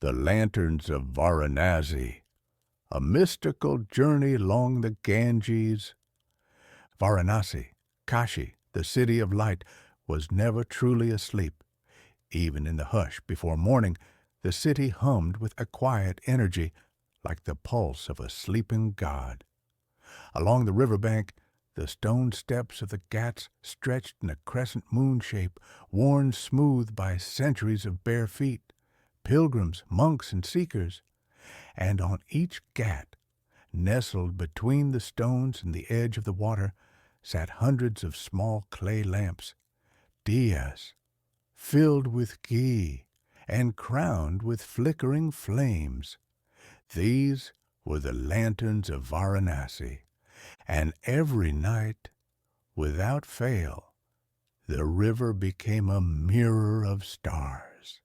The Lanterns of Varanasi, a mystical journey along the Ganges. Varanasi, Kashi, the city of light, was never truly asleep. Even in the hush before morning, the city hummed with a quiet energy, like the pulse of a sleeping god. Along the riverbank, the stone steps of the ghats stretched in a crescent moon shape, worn smooth by centuries of bare feet, pilgrims, monks, and seekers. And on each ghat, nestled between the stones and the edge of the water, sat hundreds of small clay lamps, diyas, filled with ghee and crowned with flickering flames. These were the lanterns of Varanasi, and every night, without fail, the river became a mirror of stars.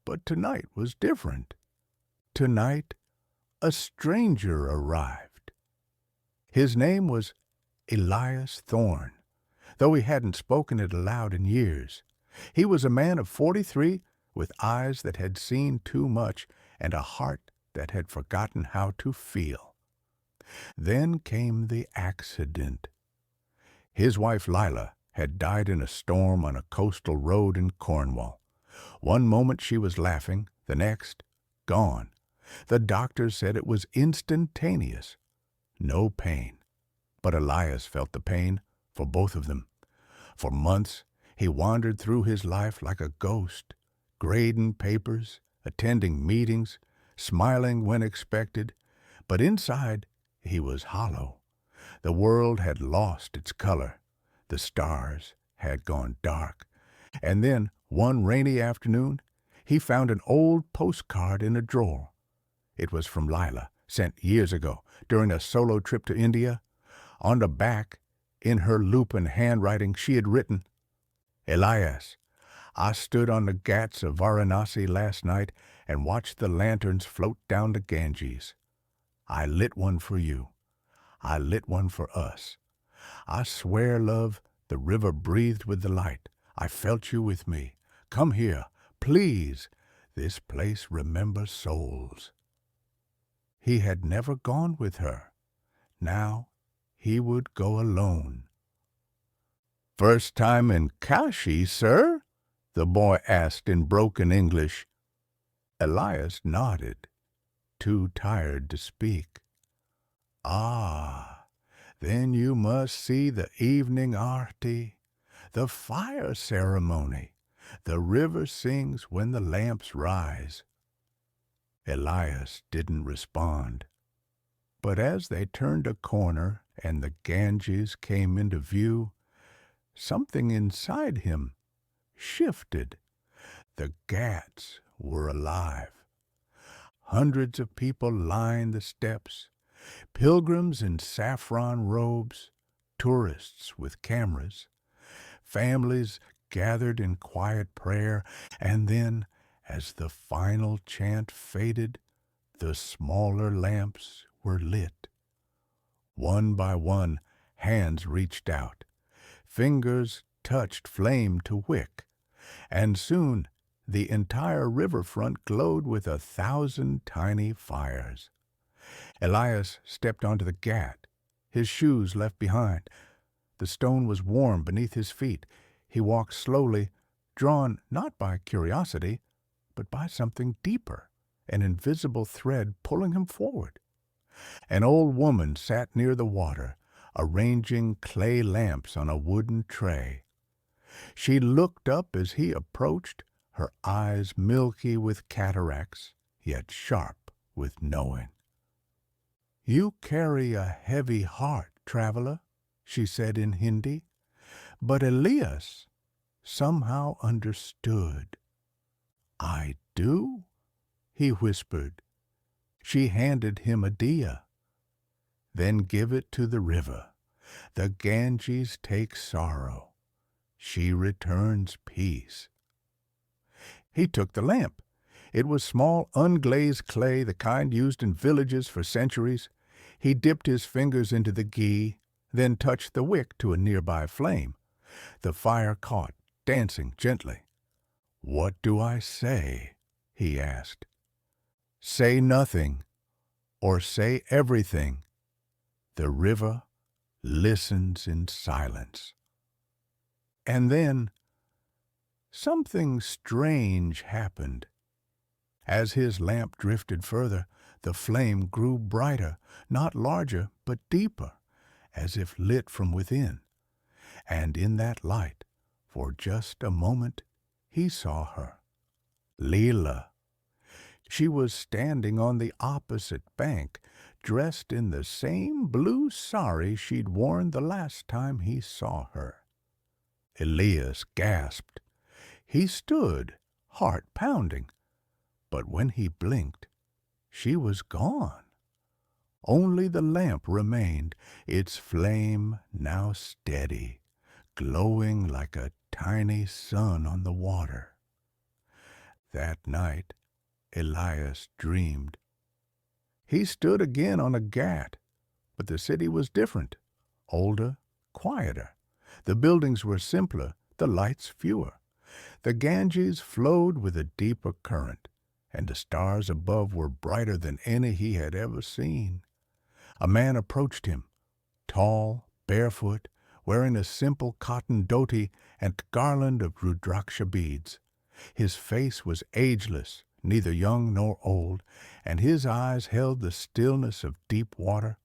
But tonight was different. Tonight, a stranger arrived. His name was Elias Thorne, though he hadn't spoken it aloud in years. He was a man of 43, with eyes that had seen too much and a heart that had forgotten how to feel. Then came the accident. His wife Lila had died in a storm on a coastal road in Cornwall. One moment she was laughing, the next, gone. The doctor said it was instantaneous. No pain. But Elias felt the pain for both of them. For months, he wandered through his life like a ghost, grading papers, attending meetings, smiling when expected, but inside he was hollow. The world had lost its color. The stars had gone dark. And then, one rainy afternoon, he found an old postcard in a drawer. It was from Lila, sent years ago during a solo trip to India. On the back, in her lupin handwriting, she had written, "Elias, I stood on the ghats of Varanasi last night and watched the lanterns float down the Ganges. I lit one for you. I lit one for us. I swear, love, the river breathed with the light. I felt you with me. Come here, please. This place remembers souls." He had never gone with her. Now he would go alone. "First time in Kashi, sir?" the boy asked in broken English. Elias nodded, too tired to speak. "Ah, then you must see the evening Aarti, the fire ceremony. The river sings when the lamps rise." Elias didn't respond. But as they turned a corner and the Ganges came into view, something inside him shifted. The ghats were alive. Hundreds of people lined the steps, pilgrims in saffron robes, tourists with cameras, families gathered in quiet prayer, and then, as the final chant faded, the smaller lamps were lit. One by one, hands reached out. Fingers touched flame to wick, and soon the entire riverfront glowed with 1,000 tiny fires. Elias stepped onto the ghat, his shoes left behind. The stone was warm beneath his feet. He walked slowly, drawn not by curiosity, but by something deeper, an invisible thread pulling him forward. An old woman sat near the water, arranging clay lamps on a wooden tray. She looked up as he approached, her eyes milky with cataracts, yet sharp with knowing. "You carry a heavy heart, traveler," she said in Hindi, but Elias somehow understood. "I do?" he whispered. She handed him a diya. "Then give it to the river. The Ganges takes sorrow. She returns peace." He took the lamp. It was small, unglazed clay, the kind used in villages for centuries. He dipped his fingers into the ghee, then touched the wick to a nearby flame. The fire caught, dancing gently. "What do I say?" he asked. Say nothing, or say everything. The river listens in silence. And then something strange happened. As his lamp drifted further, the flame grew brighter, not larger, but deeper, as if lit from within. And in that light, for just a moment, he saw her. Leela. She was standing on the opposite bank, dressed in the same blue sari she'd worn the last time he saw her. Elias gasped. He stood, heart pounding, but when he blinked, she was gone. Only the lamp remained, its flame now steady, glowing like a tiny sun on the water. That night, Elias dreamed. He stood again on a ghat, but the city was different, older, quieter. The buildings were simpler, the lights fewer. The Ganges flowed with a deeper current, and the stars above were brighter than any he had ever seen. A man approached him, tall, barefoot, wearing a simple cotton dhoti and garland of rudraksha beads. His face was ageless, neither young nor old, and his eyes held the stillness of deep water.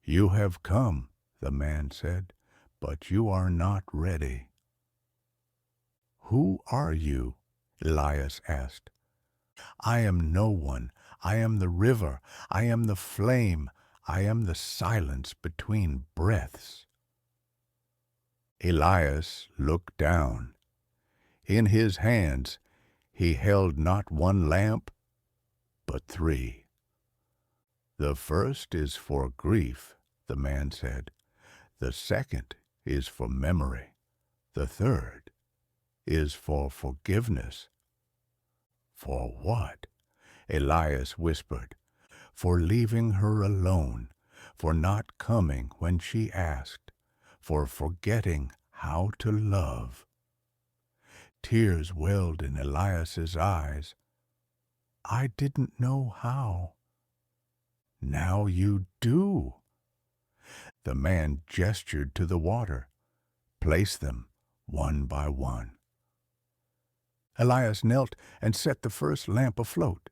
You have come, the man said, but you are not ready. Who are you? Elias asked. I am no one. I am the river. I am the flame. I am the silence between breaths. Elias looked down. In his hands he held not one lamp, but three. The first is for grief, the man said. The second is for memory. The third is for forgiveness. For what? Elias whispered. For leaving her alone, for not coming when she asked, for forgetting how to love. Tears welled in Elias's eyes. I didn't know how. Now you do. The man gestured to the water. Place them one by one. Elias knelt and set the first lamp afloat.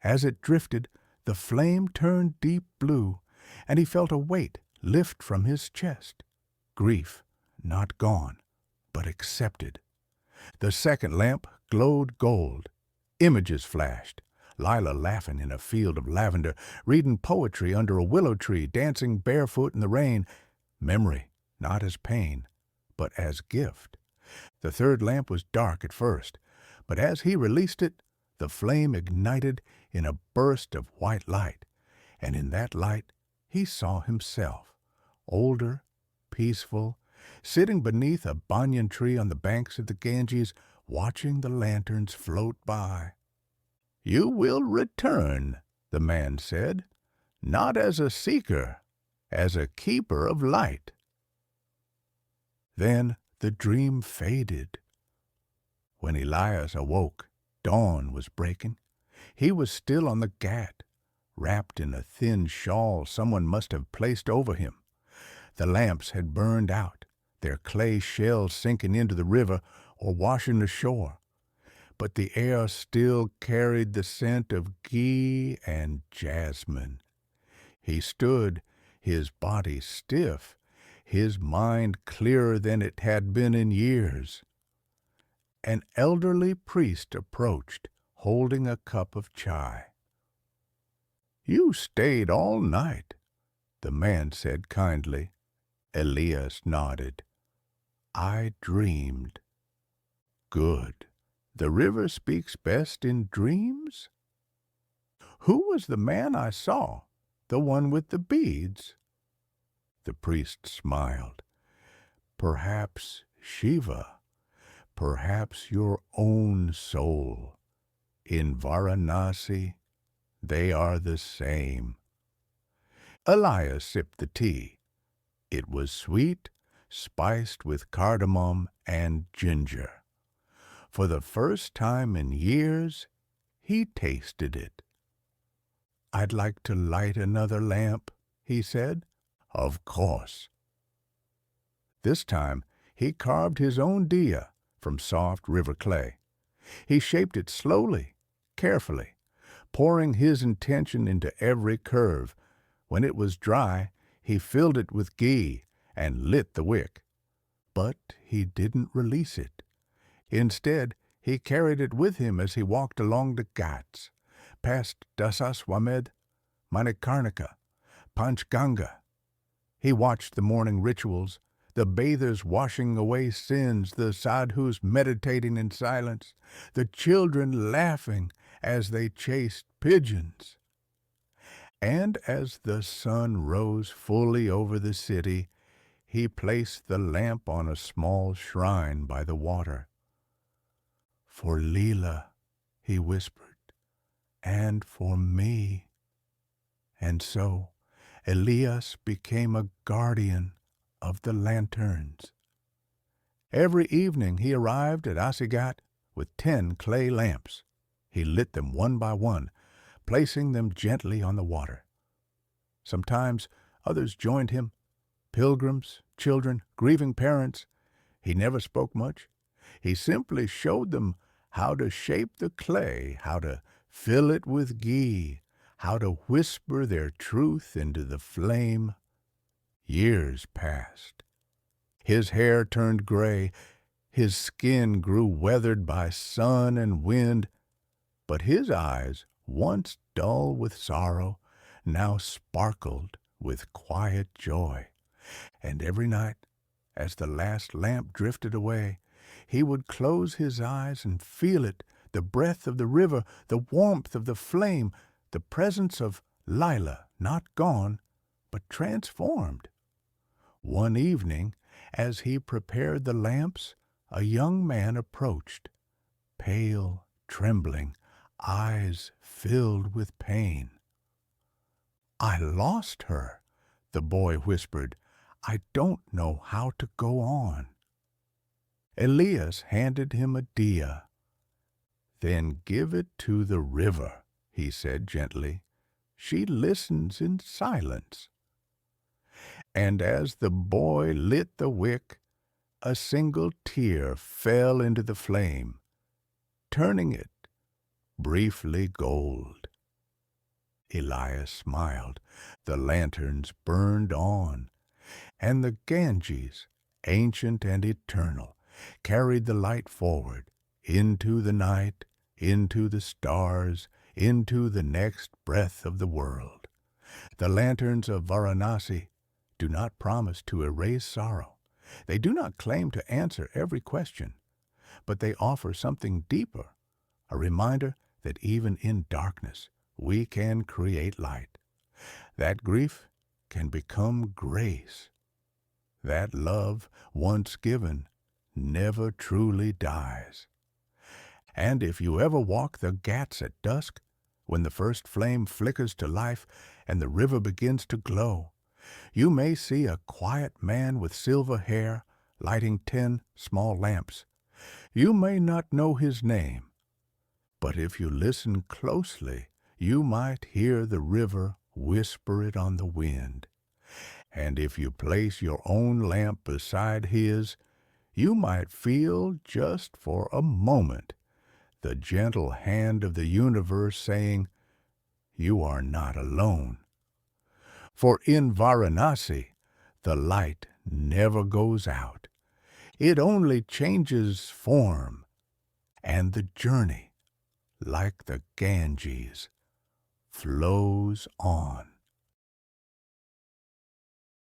As it drifted, the flame turned deep blue, and he felt a weight lift from his chest. Grief, not gone, but accepted. The second lamp glowed gold. Images flashed. Lila laughing in a field of lavender, reading poetry under a willow tree, dancing barefoot in the rain. Memory, not as pain, but as gift. The third lamp was dark at first, but as he released it, the flame ignited in a burst of white light, and in that light he saw himself, older, peaceful, sitting beneath a banyan tree on the banks of the Ganges, watching the lanterns float by. You will return, the man said, not as a seeker, as a keeper of light. Then the dream faded. When Elias awoke, dawn was breaking. He was still on the ghat, wrapped in a thin shawl someone must have placed over him. The lamps had burned out, their clay shells sinking into the river or washing ashore. But the air still carried the scent of ghee and jasmine. He stood, his body stiff, his mind clearer than it had been in years. An elderly priest approached, holding a cup of chai. You stayed all night, the man said kindly. Elias nodded. I dreamed. Good. The river speaks best in dreams? Who was the man I saw, the one with the beads? The priest smiled. Perhaps Shiva. Perhaps your own soul. In Varanasi, they are the same. Elias sipped the tea. It was sweet, spiced with cardamom and ginger. For the first time in years, he tasted it. "I'd like to light another lamp," he said. "Of course." This time he carved his own diya from soft river clay. He shaped it slowly, carefully, pouring his intention into every curve. When it was dry, he filled it with ghee and lit the wick. But he didn't release it. Instead, he carried it with him as he walked along the ghats, past Dasaswamed, Manikarnika, Panchganga. He watched the morning rituals, the bathers washing away sins, the sadhus meditating in silence, the children laughing as they chased pigeons. And as the sun rose fully over the city, he placed the lamp on a small shrine by the water. "For Leela," he whispered, "and for me." And so Elias became a guardian of the lanterns. Every evening he arrived at Asigat with 10 clay lamps. He lit them one by one, placing them gently on the water. Sometimes others joined him, pilgrims, children, grieving parents. He never spoke much. He simply showed them how to shape the clay, how to fill it with ghee, how to whisper their truth into the flame. Years passed. His hair turned gray, his skin grew weathered by sun and wind, but his eyes, once dull with sorrow, now sparkled with quiet joy. And every night, as the last lamp drifted away, he would close his eyes and feel it, the breath of the river, the warmth of the flame, the presence of Lila, not gone, but transformed. One evening, as he prepared the lamps, a young man approached, pale, trembling, eyes filled with pain. "I lost her," the boy whispered. "I don't know how to go on." Elias handed him a diya. "Then give it to the river," he said gently. "She listens in silence." And as the boy lit the wick, a single tear fell into the flame, turning it briefly gold. Elias smiled. The lanterns burned on, and the Ganges, ancient and eternal, carried the light forward, into the night, into the stars, into the next breath of the world. The lanterns of Varanasi do not promise to erase sorrow. They do not claim to answer every question, but they offer something deeper, a reminder that even in darkness we can create light. That grief can become grace. That love, once given, never truly dies. And if you ever walk the ghats at dusk, when the first flame flickers to life and the river begins to glow, you may see a quiet man with silver hair lighting 10 small lamps. You may not know his name, but if you listen closely, you might hear the river whisper it on the wind. And if you place your own lamp beside his, you might feel, just for a moment, the gentle hand of the universe saying, "You are not alone." For in Varanasi, the light never goes out. It only changes form, and the journey, like the Ganges, flows on.